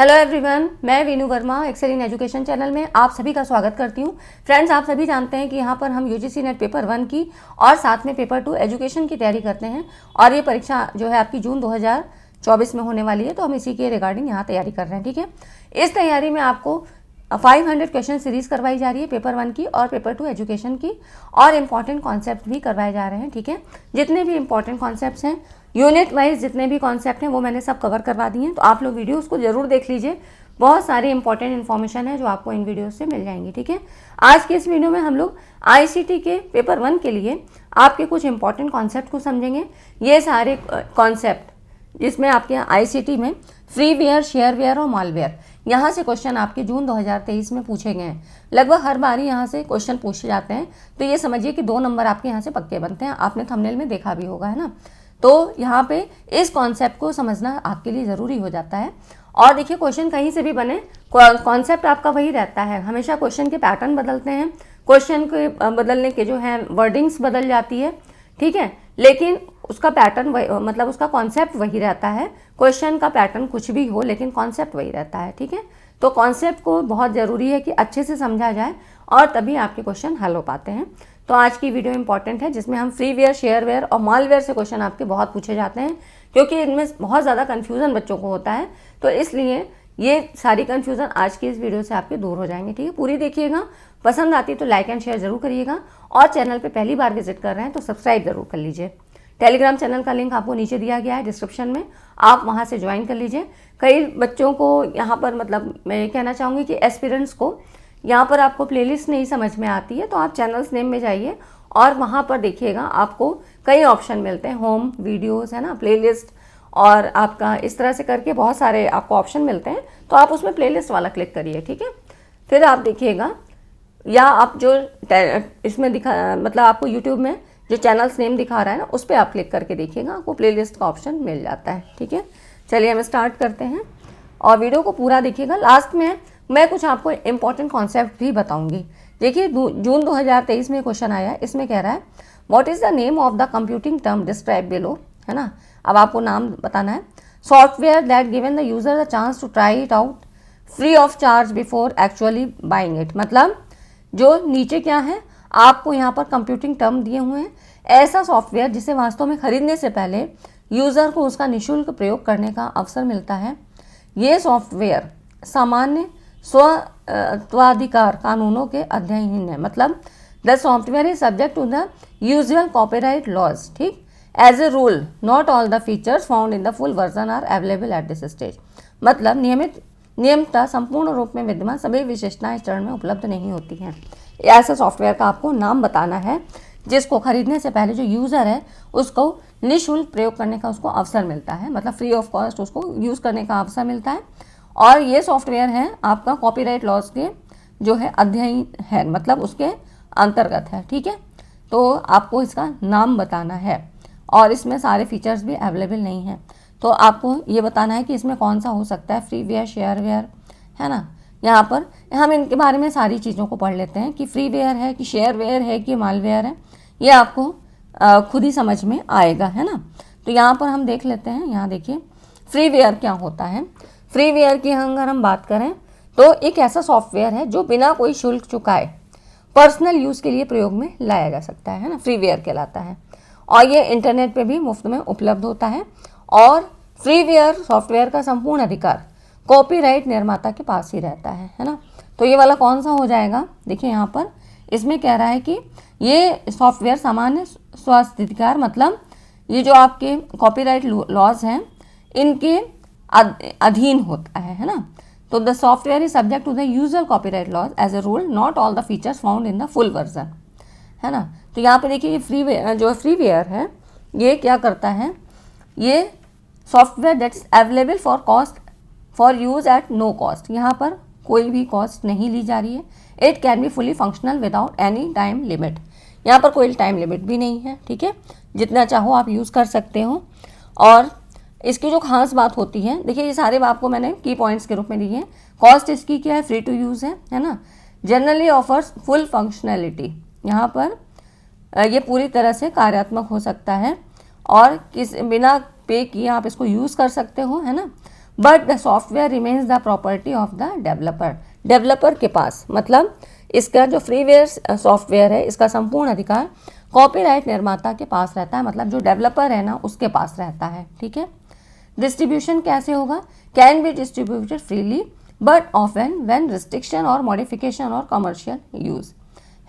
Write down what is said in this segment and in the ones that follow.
Hello everyone, मैं Veenu Verma excel in education channel में आप सभी का स्वागत करती हूँ। फ्रेंड्स, आप सभी जानते हैं कि यहाँ पर हम यूजीसी नेट पेपर 1 की और साथ में पेपर 2 एजुकेशन की तैयारी करते हैं और ये परीक्षा जो है आपकी जून 2024 में होने वाली है, तो हम इसी के रिगार्डिंग यहाँ तैयारी कर रहे हैं। ठीक है, इस तैयारी में आपको 500 क्वेश्चन सीरीज करवाई जा रही है पेपर 1 की और पेपर 2 एजुकेशन की, और इम्पॉर्टेंट कॉन्सेप्ट भी करवाए जा रहे हैं। ठीक है, जितने भी इंपॉर्टेंट कॉन्सेप्ट्स हैं, यूनिट वाइज जितने भी कॉन्सेप्ट हैं, वो मैंने सब कवर करवा दिए हैं, तो आप लोग वीडियोस को जरूर देख लीजिए। बहुत सारी इंपॉर्टेंट इन्फॉर्मेशन है जो आपको इन वीडियोस से मिल जाएंगी। ठीक है, आज के इस वीडियो में हम लोग आईसीटी के पेपर 1 के लिए आपके कुछ इंपॉर्टेंट कॉन्सेप्ट को समझेंगे। ये सारे कॉन्सेप्ट जिसमें आपके आईसीटी में फ्रीवेयर, शेयरवेयर और मालवेयर, यहाँ से क्वेश्चन आपके जून 2023 में पूछे गए हैं। लगभग हर बार यहाँ से क्वेश्चन पूछे जाते हैं, तो ये समझिए कि 2 नंबर आपके यहाँ से पक्के बनते हैं। आपने थंबनेल में देखा भी होगा, है ना। तो यहाँ पे इस कॉन्सेप्ट को समझना आपके लिए ज़रूरी हो जाता है। और देखिए, क्वेश्चन कहीं से भी बने, कॉन्सेप्ट आपका वही रहता है। हमेशा क्वेश्चन के पैटर्न बदलते हैं, क्वेश्चन के बदलने के जो है वर्डिंग्स बदल जाती है। ठीक है, लेकिन उसका पैटर्न मतलब उसका कॉन्सेप्ट वही रहता है। क्वेश्चन का पैटर्न कुछ भी हो, लेकिन कॉन्सेप्ट वही रहता है। ठीक है, तो कॉन्सेप्ट को बहुत ज़रूरी है कि अच्छे से समझा जाए और तभी आपके क्वेश्चन हल हो पाते हैं। तो आज की वीडियो इंपॉर्टेंट है, जिसमें हम फ्रीवेयर, शेयरवेयर और मालवेयर से क्वेश्चन आपके बहुत पूछे जाते हैं, क्योंकि इनमें बहुत ज़्यादा कन्फ्यूज़न बच्चों को होता है। तो इसलिए ये सारी कन्फ्यूज़न आज की इस वीडियो से आपके दूर हो जाएंगे। ठीक है, पूरी देखिएगा। पसंद आती तो लाइक एंड शेयर जरूर करिएगा, और चैनल पे पहली बार विजिट कर रहे हैं तो सब्सक्राइब जरूर कर लीजिए। टेलीग्राम चैनल का लिंक आपको नीचे दिया गया है डिस्क्रिप्शन में, आप वहाँ से ज्वाइन कर लीजिए। कई बच्चों को यहाँ पर, मतलब मैं ये कहना चाहूँगी कि एस्पिरेंट्स को यहाँ पर आपको प्लेलिस्ट नहीं समझ में आती है, तो आप चैनल्स नेम में जाइए और वहाँ पर देखिएगा, आपको कई ऑप्शन मिलते हैं, होम, वीडियोस, है ना, प्लेलिस्ट, और आपका इस तरह से करके बहुत सारे आपको ऑप्शन मिलते हैं। तो आप उसमें प्लेलिस्ट वाला क्लिक करिए। ठीक है, फिर आप देखिएगा, या आप जो इसमें दिखा, मतलब आपको यूट्यूब में जो चैनल्स नेम दिखा रहा है ना, उस पर आप क्लिक करके देखिएगा, आपको प्लेलिस्ट का ऑप्शन मिल जाता है। ठीक है, चलिए हम स्टार्ट करते हैं और वीडियो को पूरा देखिएगा। लास्ट में मैं कुछ आपको इंपॉर्टेंट कॉन्सेप्ट भी बताऊंगी। देखिए, जून 2023 में क्वेश्चन आया है, इसमें कह रहा है what is the name of the computing term describe below, है ना। अब आपको नाम बताना है। Software that given the user the chance to try it out free of charge before actually buying it. मतलब जो नीचे क्या है, आपको यहाँ पर कंप्यूटिंग टर्म दिए हुए हैं, ऐसा सॉफ्टवेयर जिसे वास्तव में खरीदने से पहले यूज़र को उसका निःशुल्क प्रयोग करने का अवसर मिलता है। ये सॉफ्टवेयर सामान्य स्वाधिकार कानूनों के अधीन है। मतलब the software is subject to the usual copyright laws. ठीक, as a rule not all the features found in the full version are available at this stage. मतलब नियमितता संपूर्ण रूप में विद्यमान सभी विशेषताएं इस चरण में उपलब्ध नहीं होती हैं। ऐसा सॉफ्टवेयर का आपको नाम बताना है जिसको खरीदने से पहले जो यूज़र है उसको निःशुल्क प्रयोग करने का उसको अवसर मिलता है, मतलब फ्री ऑफ कॉस्ट उसको यूज़ करने का अवसर मिलता है। और ये सॉफ्टवेयर है आपका कॉपीराइट लॉज के जो है अध्ययन है, मतलब उसके अंतर्गत है। ठीक है, तो आपको इसका नाम बताना है, और इसमें सारे फीचर्स भी अवेलेबल नहीं हैं। तो आपको ये बताना है कि इसमें कौन सा हो सकता है, फ्रीवेयर, शेयरवेयर, है ना। यहाँ पर हम इनके बारे में सारी चीज़ों को पढ़ लेते हैं कि फ्रीवेयर है कि शेयरवेयर है कि मालवेयर है, ये आपको खुद ही समझ में आएगा, है ना। तो यहाँ पर हम देख लेते हैं। यहाँ देखिए, फ्रीवेयर क्या होता है। फ्रीवेयर की अगर हम बात करें तो एक ऐसा सॉफ्टवेयर है जो बिना कोई शुल्क चुकाए पर्सनल यूज़ के लिए प्रयोग में लाया जा सकता है ना, फ्रीवेयर कहलाता है। और ये इंटरनेट पे भी मुफ्त में उपलब्ध होता है। और फ्रीवेयर सॉफ्टवेयर का संपूर्ण अधिकार कॉपीराइट निर्माता के पास ही रहता है ना। तो ये वाला कौन सा हो जाएगा, देखिए यहाँ पर इसमें कह रहा है कि ये सॉफ्टवेयर सामान्य स्वाधिकार, मतलब ये जो आपके कॉपीराइट लॉज हैं इनके अधीन होता है ना। तो the software is subject to the user copyright laws as a rule not all the features found in the full version, है ना। तो यहाँ पे देखिए, ये जो फ्रीवेयर है ये क्या करता है, ये software that is available for use at no cost. यहाँ पर कोई भी कॉस्ट नहीं ली जा रही है। It can be fully functional without any time limit. यहाँ पर कोई टाइम लिमिट भी नहीं है। ठीक है, जितना चाहो आप यूज़ कर सकते हो। और इसकी जो खास बात होती है, देखिए ये सारे आपको मैंने की पॉइंट्स के रूप में दिए हैं। कॉस्ट इसकी क्या है, फ्री टू यूज़ है ना। जनरली ऑफर्स फुल फंक्शनैलिटी, यहाँ पर ये पूरी तरह से कार्यात्मक हो सकता है और बिना पे किए आप इसको यूज़ कर सकते हो, है ना। But the software remains the property of the developer. Developer के पास, मतलब इसका जो फ्रीवेयर सॉफ्टवेयर है इसका संपूर्ण अधिकार कॉपीराइट निर्माता के पास रहता है, मतलब जो डेवलपर है ना उसके पास रहता है। ठीक है। डिस्ट्रीब्यूशन कैसे होगा? Can be distributed freely but often when restriction और मॉडिफिकेशन और कमर्शियल यूज़,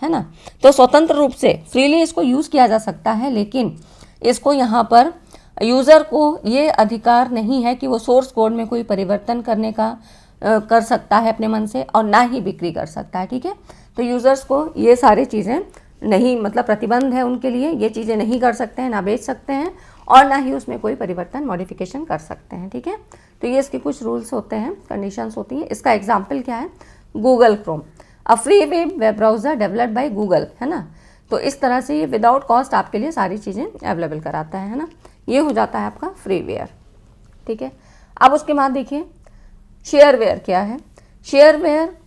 है ना। तो स्वतंत्र रूप से फ्रीली इसको यूज़ किया जा सकता है, लेकिन इसको यहाँ पर यूज़र को ये अधिकार नहीं है कि वो सोर्स कोड में कोई परिवर्तन करने का कर सकता है अपने मन से, और ना ही बिक्री कर सकता है। ठीक है। तो यूज़र्स को ये सारी चीज़ें नहीं, मतलब प्रतिबंध है उनके लिए, ये चीज़ें नहीं कर सकते हैं, ना बेच सकते हैं और ना ही उसमें कोई परिवर्तन मॉडिफिकेशन कर सकते हैं। ठीक है। तो ये इसके कुछ रूल्स होते हैं, कंडीशंस होती हैं। इसका एग्जाम्पल क्या है? Google Chrome, a free web browser developed by Google, है ना। तो इस तरह से ये विदाउट कॉस्ट आपके लिए सारी चीज़ें अवेलेबल कराता है ना। ये हो जाता है आपका फ्रीवेयर। ठीक है। अब उसके बाद देखिए शेयरवेयर क्या है। शेयरवेयर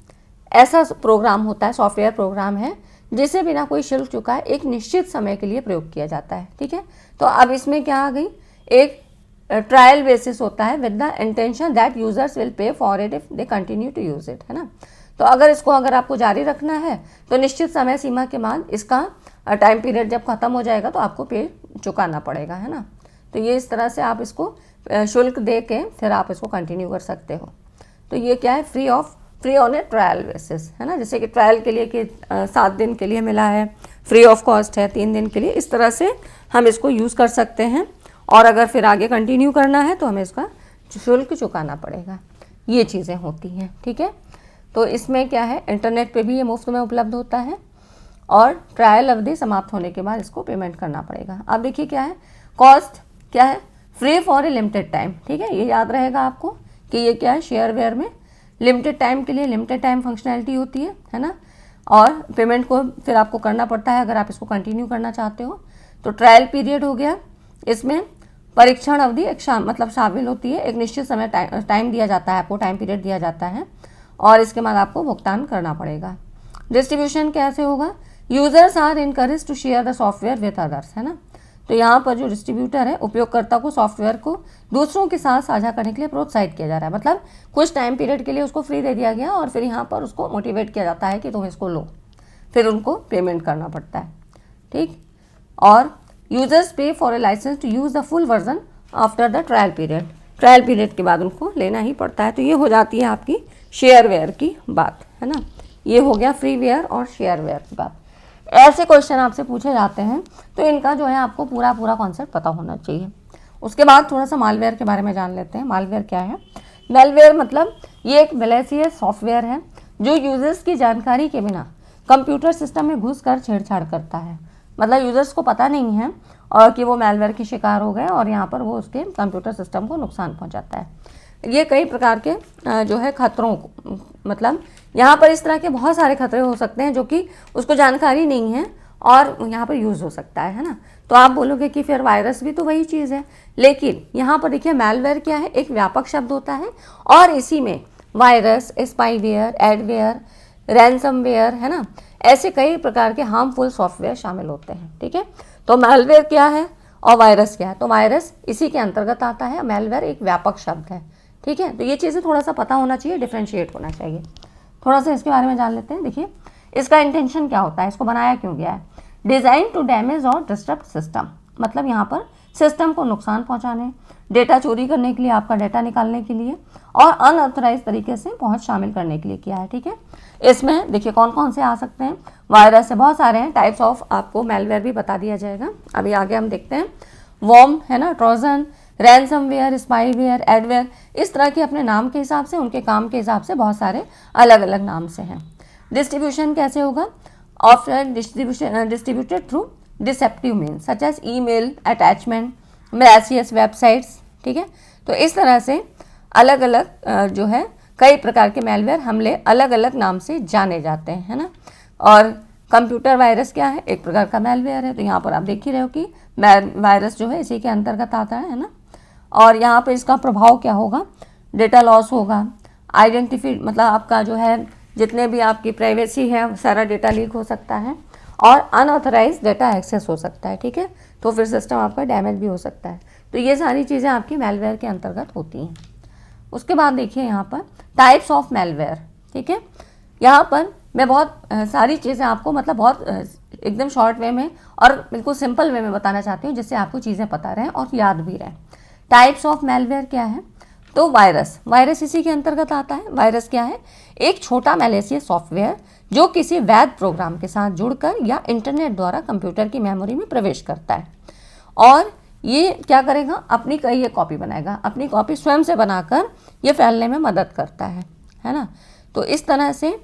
ऐसा प्रोग्राम होता है, सॉफ्टवेयर प्रोग्राम है जिसे बिना कोई शुल्क चुकाए एक निश्चित समय के लिए प्रयोग किया जाता है। ठीक है। तो अब इसमें क्या आ गई, एक ट्रायल बेसिस होता है with the intention that users will pay for it if they continue to use it, है ना। तो अगर आपको जारी रखना है तो निश्चित समय सीमा के बाद इसका टाइम पीरियड जब खत्म हो जाएगा तो आपको पे चुकाना पड़ेगा, है ना। तो ये इस तरह से आप इसको शुल्क दे के फिर आप इसको कंटिन्यू कर सकते हो। तो ये क्या है, free on A trial basis, है ना। जैसे कि ट्रायल के लिए कि 7 दिन के लिए मिला है, फ्री ऑफ कॉस्ट है 3 दिन के लिए, इस तरह से हम इसको यूज़ कर सकते हैं। और अगर फिर आगे कंटिन्यू करना है तो हमें इसका शुल्क चुकाना पड़ेगा। ये चीज़ें होती हैं। ठीक है। तो इसमें क्या है, इंटरनेट पे भी ये मुफ्त में उपलब्ध होता है और ट्रायल अवधि समाप्त होने के बाद इसको पेमेंट करना पड़ेगा। अब देखिए क्या है, कॉस्ट क्या है, free for a limited time. ठीक है। ये याद रहेगा आपको कि ये क्या है, शेयरवेयर में लिमिटेड टाइम के लिए लिमिटेड टाइम फंक्शनैलिटी होती है ना। और पेमेंट को फिर आपको करना पड़ता है अगर आप इसको कंटिन्यू करना चाहते हो। तो ट्रायल पीरियड हो गया, इसमें परीक्षण अवधि एक मतलब शामिल होती है, एक निश्चित समय टाइम दिया जाता है आपको, टाइम पीरियड दिया जाता है और इसके बाद आपको भुगतान करना पड़ेगा। डिस्ट्रीब्यूशन कैसे होगा, users are encourage to share the software with others, है ना। तो यहाँ पर जो डिस्ट्रीब्यूटर है, उपयोगकर्ता को सॉफ्टवेयर को दूसरों के साथ साझा करने के लिए प्रोत्साहित किया जा रहा है। मतलब कुछ टाइम पीरियड के लिए उसको फ्री दे दिया गया और फिर यहाँ पर उसको मोटिवेट किया जाता है कि तुम इसको लो, फिर उनको पेमेंट करना पड़ता है। ठीक। और users pay for a licence to use the full version after the trial period. Trial period के बाद उनको लेना ही पड़ता है। तो ये हो जाती है आपकी शेयरवेयर की बात, है ना। ये हो गया फ्रीवेयर और शेयरवेयर की बात। ऐसे क्वेश्चन आपसे पूछे जाते हैं तो इनका जो है आपको पूरा कॉन्सेप्ट पता होना चाहिए। उसके बाद थोड़ा सा मालवेयर के बारे में जान लेते हैं। मालवेयर क्या है? मालवेयर मतलब ये एक मैलिशियस सॉफ्टवेयर है जो यूजर्स की जानकारी के बिना कंप्यूटर सिस्टम में घुसकर छेड़छाड़ करता है। मतलब यूजर्स को पता नहीं है और कि वो मालवेयर की शिकार हो गए और यहाँ पर वो उसके कंप्यूटर सिस्टम को नुकसान पहुँचाता है। ये कई प्रकार के जो है खतरों को, मतलब यहाँ पर इस तरह के बहुत सारे खतरे हो सकते हैं जो कि उसको जानकारी नहीं है और यहाँ पर यूज़ हो सकता है ना। तो आप बोलोगे कि फिर वायरस भी तो वही चीज़ है, लेकिन यहाँ पर देखिए मालवेयर क्या है, एक व्यापक शब्द होता है और इसी में वायरस, स्पाईवेयर, एडवेयर, रैंसमवेयर, है ना, ऐसे कई प्रकार के हार्मफुल सॉफ्टवेयर शामिल होते हैं। ठीक है। तो मालवेयर क्या है और वायरस क्या है? तो वायरस इसी के अंतर्गत आता है, मालवेयर एक व्यापक शब्द है। ठीक है। तो ये चीज़ें थोड़ा सा पता होना चाहिए, डिफ्रेंशिएट होना चाहिए। थोड़ा सा इसके बारे में जान लेते हैं। देखिए इसका इंटेंशन क्या होता है, इसको बनाया क्यों गया है? डिज़ाइन टू डैमेज और डिस्टर्ब सिस्टम, मतलब यहाँ पर सिस्टम को नुकसान पहुँचाने, डेटा चोरी करने के लिए, आपका डेटा निकालने के लिए और अनऑथराइज तरीके से पहुँच शामिल करने के लिए किया है। ठीक है। इसमें देखिए कौन कौन से आ सकते हैं, वायरस से बहुत सारे हैं, टाइप्स ऑफ आपको मालवेयर भी बता दिया जाएगा। अभी आगे हम देखते हैं। वॉर्म, है ना, ट्रोजन, रैंसमवेयर, स्पाईवेयर, एडवेयर, इस तरह के अपने नाम के हिसाब से, उनके काम के हिसाब से बहुत सारे अलग अलग नाम से हैं। डिस्ट्रीब्यूशन कैसे होगा? Offline distributed through deceptive means such as email, attachment, malicious websites. ठीक है। तो इस तरह से अलग अलग जो है कई प्रकार के मालवेयर हमले अलग अलग नाम से जाने जाते हैं, है ना। और कंप्यूटर वायरस क्या है? एक प्रकार का मालवेयर है। तो यहाँ पर आप देख ही रहे हो कि वायरस जो है इसी के अंतर्गत आता है ना। और यहाँ पर इसका प्रभाव क्या होगा? डेटा लॉस होगा, आइडेंटिफी, मतलब आपका जो है जितने भी आपकी प्राइवेसी है सारा डेटा लीक हो सकता है और अनऑथराइज डेटा एक्सेस हो सकता है। ठीक है। तो फिर सिस्टम आपका डैमेज भी हो सकता है। तो ये सारी चीज़ें आपकी मालवेयर के अंतर्गत होती हैं। उसके बाद देखिए यहाँ पर टाइप्स ऑफ मेलवेयर, ठीक है। यहाँ पर मैं बहुत सारी चीज़ें आपको मतलब बहुत एकदम शॉर्ट वे में और बिल्कुल सिंपल वे में बताना चाहती हूँ, जिससे आपको चीज़ें पता रहें और याद भी रहें। टाइप्स ऑफ मेलवेयर क्या है? तो वायरस इसी के अंतर्गत आता है। वायरस क्या है? एक छोटा मैलिशियस सॉफ्टवेयर जो किसी वैध प्रोग्राम के साथ जुड़कर या इंटरनेट द्वारा कंप्यूटर की मेमोरी में प्रवेश करता है और ये क्या करेगा? अपनी ये कॉपी बनाएगा, अपनी कॉपी स्वयं से बनाकर ये फैलने में मदद करता है ना। तो इस तरह से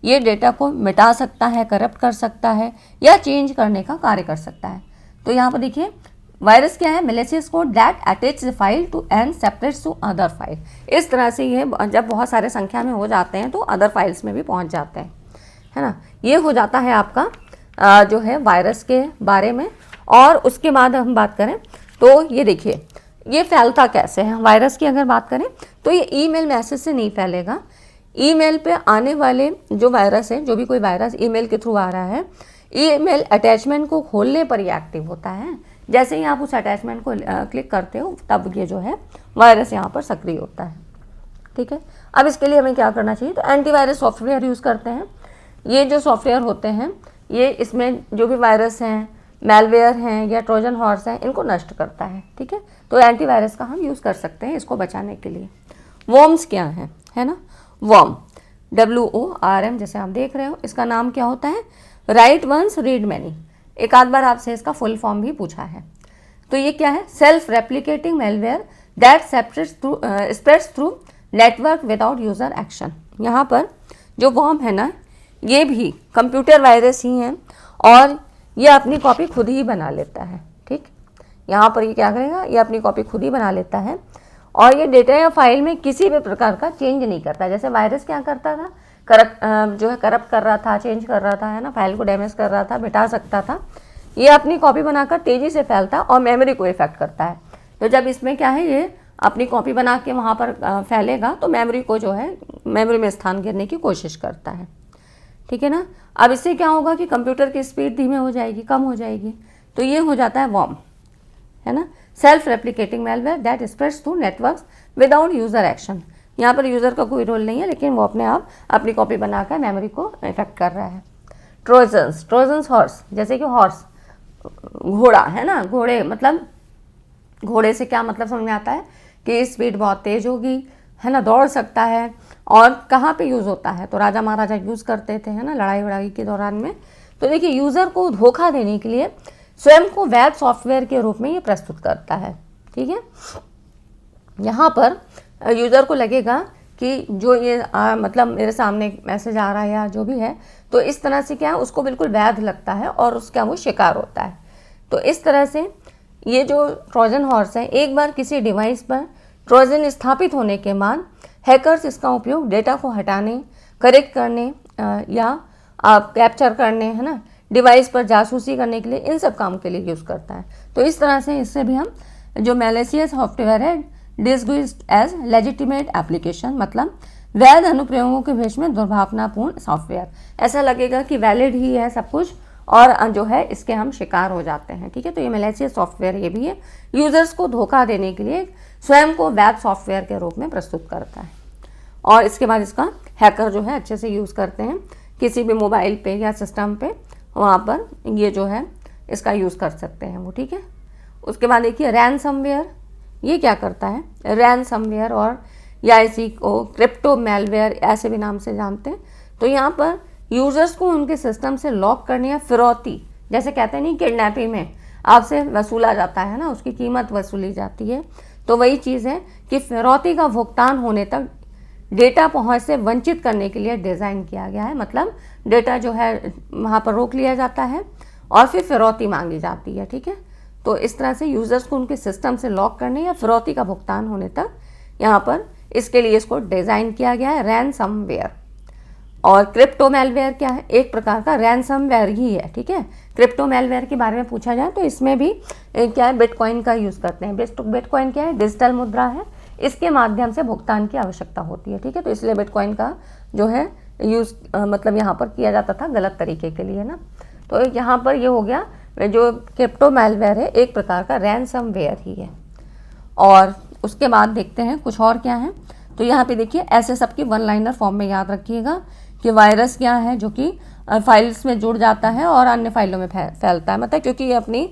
ये डेटा को मिटा सकता है, करप्ट कर सकता है या चेंज करने का कार्य कर सकता है। तो यहाँ पर देखिए वायरस क्या है? Malicious code that attach the file to and separates to other file. इस तरह से ये जब बहुत सारे संख्या में हो जाते हैं तो अदर फाइल्स में भी पहुँच जाते हैं, है ना। ये हो जाता है आपका जो है वायरस के बारे में। और उसके बाद हम बात करें तो ये देखिए ये फैलता कैसे है। वायरस की अगर बात करें तो ये ईमेल मैसेज से नहीं फैलेगा। ईमेल पे आने वाले जो वायरस है, जो भी कोई वायरस ईमेल के थ्रू आ रहा है, ईमेल अटैचमेंट को खोलने पर ये एक्टिव होता है। जैसे ही आप उस अटैचमेंट को क्लिक करते हो तब ये जो है वायरस यहाँ पर सक्रिय होता है, ठीक है। अब इसके लिए हमें क्या करना चाहिए? तो एंटीवायरस सॉफ्टवेयर यूज़ करते हैं। ये जो सॉफ्टवेयर होते हैं ये इसमें जो भी वायरस हैं, मेलवेयर हैं या ट्रोजन हॉर्स हैं, इनको नष्ट करता है, ठीक है। तो एंटीवायरस का हम यूज़ कर सकते हैं इसको बचाने के लिए। वॉर्म्स क्या है ना, वॉर्म WORM जैसे आप देख रहे हो, इसका नाम क्या होता है? Write once read many. एक आध बार आपसे इसका फुल फॉर्म भी पूछा है। तो ये क्या है? Self replicating malware that spreads through network without user action. यहाँ पर जो वॉर्म है ना, ये भी कंप्यूटर वायरस ही हैं और ये अपनी कॉपी खुद ही बना लेता है, ठीक। यहाँ पर ये क्या करेगा? ये अपनी कॉपी खुद ही बना लेता है और ये डेटा या फाइल में किसी भी प्रकार का चेंज नहीं करता। जैसे वायरस क्या करता था? करप्ट कर रहा था, चेंज कर रहा था, है ना, फाइल को डैमेज कर रहा था, मिटा सकता था। ये अपनी कॉपी बनाकर तेज़ी से फैलता और मेमोरी को इफेक्ट करता है। तो जब इसमें क्या है, ये अपनी कॉपी बना के वहाँ पर फैलेगा तो मेमोरी को जो है मेमोरी में स्थान गिरने की कोशिश करता है, ठीक है ना। अब इससे क्या होगा कि कंप्यूटर की स्पीड धीमे हो जाएगी, कम हो जाएगी। तो ये हो जाता है वॉर्म, है ना, self replicating malware that spreads through networks without user action. यहाँ पर यूज़र का कोई रोल नहीं है, लेकिन वो अपने आप अपनी कॉपी बनाकर मेमोरी को इफेक्ट कर रहा है। ट्रोजन्स हॉर्स, जैसे कि हॉर्स घोड़ा, है ना। घोड़े मतलब घोड़े से क्या मतलब समझ में आता है कि स्पीड बहुत तेज़ होगी, है ना, दौड़ सकता है। और कहाँ पे यूज़ होता है? तो राजा महाराजा यूज़ करते थे, है ना, लड़ाई वड़ाई के दौरान में। तो देखिए यूज़र को धोखा देने के लिए स्वयं को वैध सॉफ्टवेयर के रूप में ये प्रस्तुत करता है, ठीक है। यहाँ पर यूज़र को लगेगा कि जो ये मतलब मेरे सामने मैसेज आ रहा है या जो भी है, तो इस तरह से क्या है, उसको बिल्कुल वैध लगता है और उसका वो शिकार होता है। तो इस तरह से ये जो ट्रोजन हॉर्स है, एक बार किसी डिवाइस पर ट्रोजन स्थापित होने के बाद हैकर्स इसका उपयोग डेटा को हटाने, करेक्ट करने या कैप्चर करने, है ना, डिवाइस पर जासूसी करने के लिए, इन सब काम के लिए यूज़ करता है। तो इस तरह से इससे भी हम जो मैलिशियस सॉफ्टवेयर है डिस्गुइज्ड एज लेजिटिमेट एप्लीकेशन, मतलब वैध अनुप्रयोगों के भेष में दुर्भावनापूर्ण सॉफ्टवेयर। ऐसा लगेगा कि वैलिड ही है सब कुछ और जो है इसके हम शिकार हो जाते हैं, ठीक है। तो ये मैलिशियस सॉफ्टवेयर ये भी है, यूज़र्स को धोखा देने के लिए स्वयं को वैध सॉफ्टवेयर के रूप में प्रस्तुत करता है। और इसके बाद इसका हैकर जो है अच्छे से यूज़ करते हैं, किसी भी मोबाइल पे या सिस्टम पे वहाँ पर ये जो है इसका यूज़ कर सकते हैं वो, ठीक है। उसके बाद देखिए रैनसमवेयर, ये क्या करता है? रैनसमवेयर और या इसी को क्रिप्टो मेलवेयर ऐसे भी नाम से जानते हैं। तो यहाँ पर यूज़र्स को उनके सिस्टम से लॉक करने या फिरौती, जैसे कहते हैं नहीं किडनैपिंग में आपसे वसूला जाता है ना, उसकी कीमत वसूली जाती है, तो वही चीज़ है कि फिरौती का भुगतान होने तक डेटा पहुंच से वंचित करने के लिए डिज़ाइन किया गया है। मतलब डेटा जो है वहाँ पर रोक लिया जाता है और फिर फिरौती मांगी जाती है, ठीक है। तो इस तरह से यूज़र्स को उनके सिस्टम से लॉक करने या फिरौती का भुगतान होने तक यहाँ पर इसके लिए इसको डिज़ाइन किया गया है रैनसमवेयर। और क्रिप्टो मेलवेयर क्या है? एक प्रकार का रैनसमवेयर ही है, ठीक है। क्रिप्टो मेलवेयर के बारे में पूछा जाए तो इसमें भी क्या है, बिटकॉइन का यूज़ करते हैं। बिटकॉइन क्या है? डिजिटल मुद्रा है, इसके माध्यम से भुगतान की आवश्यकता होती है, ठीक है। तो इसलिए बिटकॉइन का जो है यूज़ मतलब यहाँ पर किया जाता था गलत तरीके के लिए ना। तो यहाँ पर ये हो गया, जो क्रिप्टो मेलवेयर है एक प्रकार का रैनसमवेयर ही है। और उसके बाद देखते हैं कुछ और क्या है। तो यहाँ पे देखिए ऐसे सबकी वन लाइनर फॉर्म में याद रखिएगा कि वायरस क्या है जो कि फाइल्स में जुड़ जाता है और अन्य फाइलों में फैलता है, मतलब क्योंकि ये अपनी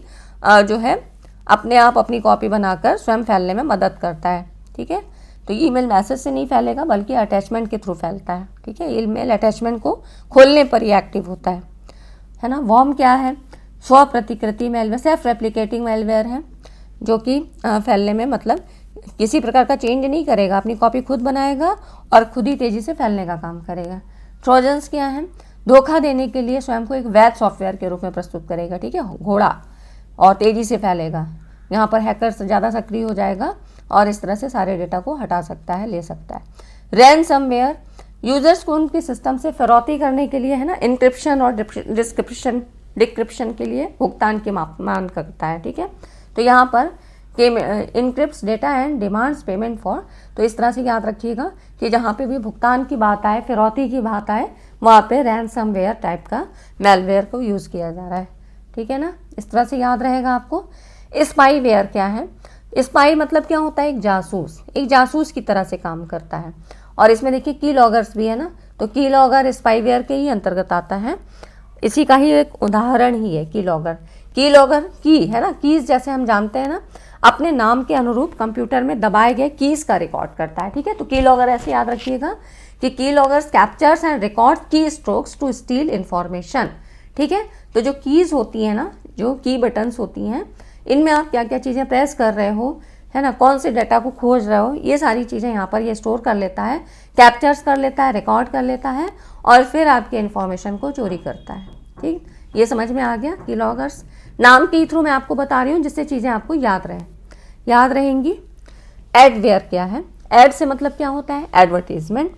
जो है अपने आप अपनी कॉपी बनाकर स्वयं फैलने में मदद करता है। ठीक है, तो ईमेल मैसेज से नहीं फैलेगा बल्कि अटैचमेंट के थ्रू फैलता है। ठीक है, ईमेल अटैचमेंट को खोलने पर ही एक्टिव होता है ना। वॉर्म क्या है? स्व प्रतिकृति मेलवेयर, सेल्फ रेप्लिकेटिंग मेलवेयर है जो कि फैलने में मतलब किसी प्रकार का चेंज नहीं करेगा, अपनी कॉपी खुद बनाएगा और खुद ही तेजी से फैलने का काम करेगा। ट्रोजन्स क्या है? धोखा देने के लिए स्वयं को एक वैध सॉफ्टवेयर के रूप में प्रस्तुत करेगा। ठीक है, घोड़ा और तेजी से फैलेगा। यहाँ पर हैकर ज़्यादा सक्रिय हो जाएगा और इस तरह से सारे डेटा को हटा सकता है, ले सकता है। रैनसमवेयर यूजर्स को उनके सिस्टम से फिरौती करने के लिए है ना, इंक्रिप्शन और डिक्रिप्शन के लिए भुगतान की मांग करता है। ठीक है, तो यहाँ पर encrypts data and demands payment for, तो इस तरह से याद रखिएगा कि जहाँ पे भी भुगतान की बात आए, फिरौती की बात आए, वहाँ पे रैनसमवेयर टाइप का मेलवेयर को यूज़ किया जा रहा है। ठीक है ना, इस तरह से याद रहेगा आपको। स्पाईवेयर क्या है? स्पाई मतलब क्या होता है? एक जासूस की तरह से काम करता है। और इसमें देखिए की लॉगर्स भी है ना, तो की लॉगर स्पाईवेयर के ही अंतर्गत आता है। इसी का ही एक उदाहरण ही है की लॉगर की है ना, कीज जैसे हम जानते हैं ना, अपने नाम के अनुरूप कंप्यूटर में दबाए गए कीज का रिकॉर्ड करता है। ठीक है, तो की लॉगर ऐसे याद रखिएगा कि की लॉगर्स कैप्चर्स एंड रिकॉर्ड की स्ट्रोक्स टू स्टील इंफॉर्मेशन। ठीक है, तो जो कीज होती है ना, जो की बटन्स होती हैं, इनमें आप क्या क्या चीज़ें प्रेस कर रहे हो, है ना, कौन से डाटा को खोज रहे हो, ये सारी चीज़ें यहाँ पर ये स्टोर कर लेता है, कैप्चर्स कर लेता है, रिकॉर्ड कर लेता है और फिर आपके इन्फॉर्मेशन को चोरी करता है। ठीक, ये समझ में आ गया की लॉगर्स। नाम के थ्रू मैं आपको बता रही हूँ जिससे चीज़ें आपको याद रहेंगी। एडवेयर क्या है? एड से मतलब क्या होता है? एडवर्टीजमेंट।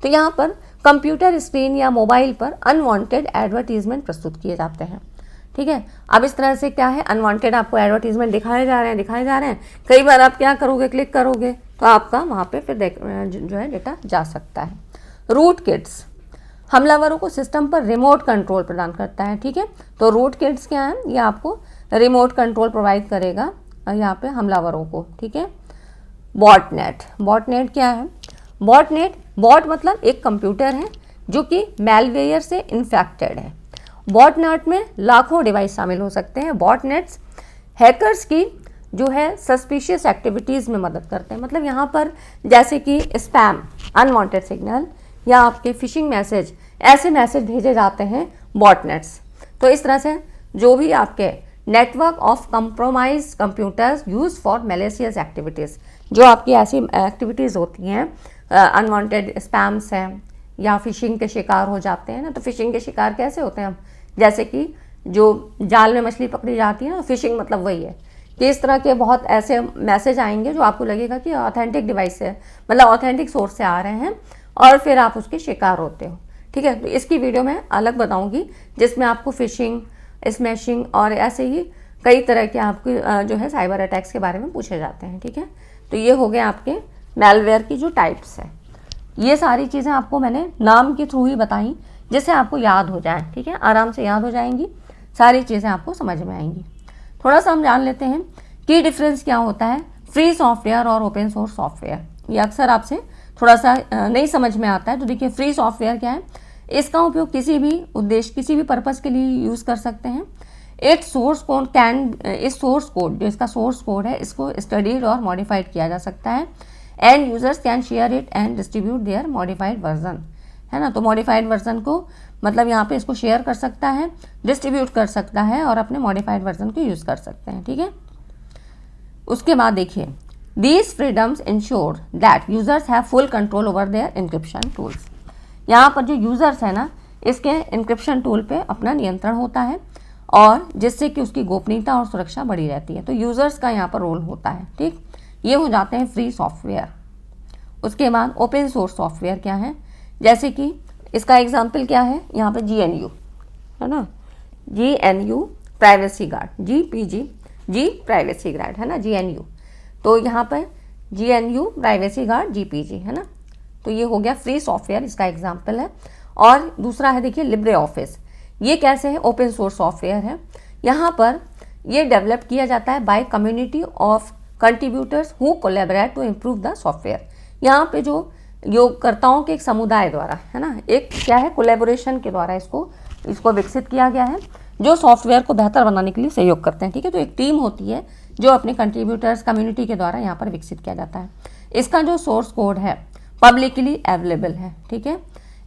तो यहाँ पर कंप्यूटर स्क्रीन या मोबाइल पर अनवांटेड एडवर्टीजमेंट प्रस्तुत किए जाते हैं। ठीक है, अब इस तरह से क्या है, अनवांटेड आपको एडवर्टीजमेंट दिखाए जा रहे हैं। कई बार आप क्या करोगे, क्लिक करोगे तो आपका वहाँ पे फिर जो है डेटा जा सकता है। रूट किट्स हमलावरों को सिस्टम पर रिमोट कंट्रोल प्रदान करता है। ठीक है, तो रूट किट्स क्या है? ये आपको रिमोट कंट्रोल प्रोवाइड करेगा यहाँ पे हमलावरों को। ठीक है, बॉटनेट क्या है? बॉट मतलब एक कंप्यूटर है जो कि मेलवेयर से इन्फेक्टेड है। बॉटनेट में लाखों डिवाइस शामिल हो सकते हैं। बॉटनेट्स हैकर्स की जो है सस्पिशियस एक्टिविटीज़ में मदद करते हैं। मतलब यहाँ पर जैसे कि स्पैम, अनवांटेड सिग्नल या आपके फिशिंग मैसेज, ऐसे मैसेज भेजे जाते हैं बॉटनेट्स। तो इस तरह से जो भी आपके network of compromise computers use for malicious activities, जो आपकी ऐसी एक्टिविटीज़ होती हैं, अनवांटेड स्पैम्स हैं या फिशिंग के शिकार हो जाते हैं ना। तो फिशिंग के शिकार कैसे होते हैं हम? जैसे कि जो जाल में मछली पकड़ी जाती है ना, फिशिंग मतलब वही है कि इस तरह के बहुत ऐसे मैसेज आएंगे जो आपको लगेगा कि ऑथेंटिक डिवाइस से, मतलब ऑथेंटिक सोर्स से आ रहे हैं और फिर आप उसके शिकार होते हो। ठीक है, तो इसकी वीडियो मैं अलग बताऊंगी जिसमें आपको फिशिंग, स्मैशिंग और ऐसे ही कई तरह के आपके जो है साइबर अटैक्स के बारे में पूछे जाते हैं। ठीक है, तो ये हो गए आपके मेलवेयर की जो टाइप्स है। ये सारी चीज़ें आपको मैंने नाम के थ्रू ही बताई जिससे आपको याद हो जाए। ठीक है, आराम से याद हो जाएंगी, सारी चीज़ें आपको समझ में आएंगी। थोड़ा सा हम जान लेते हैं कि डिफरेंस क्या होता है फ्री सॉफ्टवेयर और ओपन सोर्स सॉफ्टवेयर। ये अक्सर आपसे थोड़ा सा नहीं समझ में आता है। तो देखिए, फ्री सॉफ्टवेयर क्या है? इसका उपयोग किसी भी उद्देश्य, किसी भी पर्पज़ के लिए यूज़ कर सकते हैं। इस सोर्स कोड जो इसका सोर्स कोड है, इसको स्टडीड और मॉडिफाइड किया जा सकता है। And users can share it and distribute their modified version, है ना। तो मॉडिफाइड वर्जन को मतलब यहाँ पे इसको शेयर कर सकता है, डिस्ट्रीब्यूट कर सकता है और अपने मॉडिफाइड वर्जन को यूज़ कर सकते हैं। ठीक है, उसके बाद देखिए, these freedoms ensure that users have full control over their encryption tools. यहाँ पर जो यूजर्स है ना, इसके इंक्रिप्शन टूल पे अपना नियंत्रण होता है और जिससे कि उसकी गोपनीयता और सुरक्षा बढ़ी रहती है। तो यूजर्स का यहाँ पर रोल होता है। ठीक, ये हो जाते हैं फ्री सॉफ्टवेयर। उसके बाद ओपन सोर्स सॉफ्टवेयर क्या है? जैसे कि इसका एग्जाम्पल क्या है, यहाँ पे GNU है ना, GNU प्राइवेसी गार्ड, जी प्राइवेसी गार्ड है ना, GNU। तो यहाँ पर GNU प्राइवेसी गार्ड GPG है ना। तो ये हो गया फ्री सॉफ्टवेयर, इसका एग्जाम्पल है। और दूसरा है देखिए लिब्रे ऑफिस। ये कैसे है? ओपन सोर्स सॉफ्टवेयर है। यहाँ पर ये डेवलप किया जाता है by community of contributors who collaborate to improve the software. यहाँ पे जो योगकर्ताओं के एक समुदाय द्वारा, है ना, एक क्या है, कोलैबोरेशन के द्वारा इसको विकसित किया गया है, जो सॉफ्टवेयर को बेहतर बनाने के लिए सहयोग करते हैं। ठीक है, तो एक टीम होती है जो अपने कंट्रीब्यूटर्स कम्युनिटी के द्वारा यहाँ पर विकसित किया जाता है। इसका जो सोर्स कोड है पब्लिकली अवेलेबल है। ठीक है,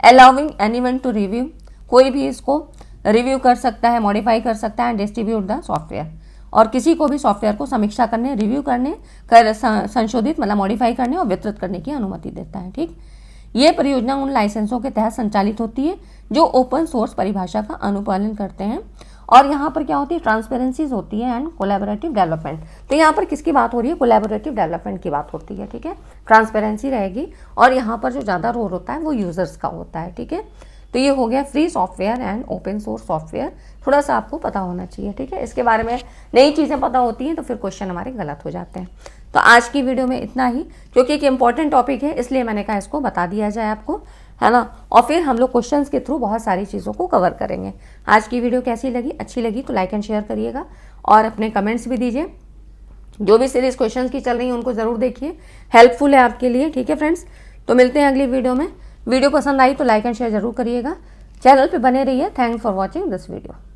अलाउिंग एनीवन टू रिव्यू, कोई भी इसको रिव्यू कर सकता है, मॉडिफाई कर सकता है एंड डिस्ट्रीब्यूट द सॉफ्टवेयर, और किसी को भी सॉफ्टवेयर को समीक्षा करने, रिव्यू करने, संशोधित मतलब मॉडिफाई करने और वितरित करने की अनुमति देता है। ठीक, ये परियोजना उन लाइसेंसों के तहत संचालित होती है जो ओपन सोर्स परिभाषा का अनुपालन करते हैं। और यहाँ पर क्या होती है, ट्रांसपेरेंसीज होती है एंड कोलैबोरेटिव डेवलपमेंट। तो यहाँ पर किसकी बात हो रही है, कोलैबोरेटिव डेवलपमेंट की बात होती है। ठीक है, ट्रांसपेरेंसी रहेगी और यहाँ पर जो ज़्यादा रोल होता है वो यूजर्स का होता है। ठीक है, तो ये हो गया free software and open source software, थोड़ा सा आपको पता होना चाहिए। ठीक है, इसके बारे में नई चीज़ें पता होती हैं तो फिर क्वेश्चन हमारे गलत हो जाते हैं। तो आज की वीडियो में इतना ही, क्योंकि एक इम्पॉर्टेंट टॉपिक है इसलिए मैंने कहा इसको बता दिया जाए आपको, है ना, और फिर हम लोग क्वेश्चंस के थ्रू बहुत सारी चीज़ों को कवर करेंगे। आज की वीडियो कैसी लगी, अच्छी लगी तो लाइक एंड शेयर करिएगा और अपने कमेंट्स भी दीजिए। जो भी सीरीज क्वेश्चंस की चल रही है उनको ज़रूर देखिए, हेल्पफुल है आपके लिए। ठीक है फ्रेंड्स, तो मिलते हैं अगली वीडियो में। वीडियो पसंद आई तो लाइक एंड शेयर जरूर करिएगा, चैनल पे बने रहिए। Thanks for watching this video.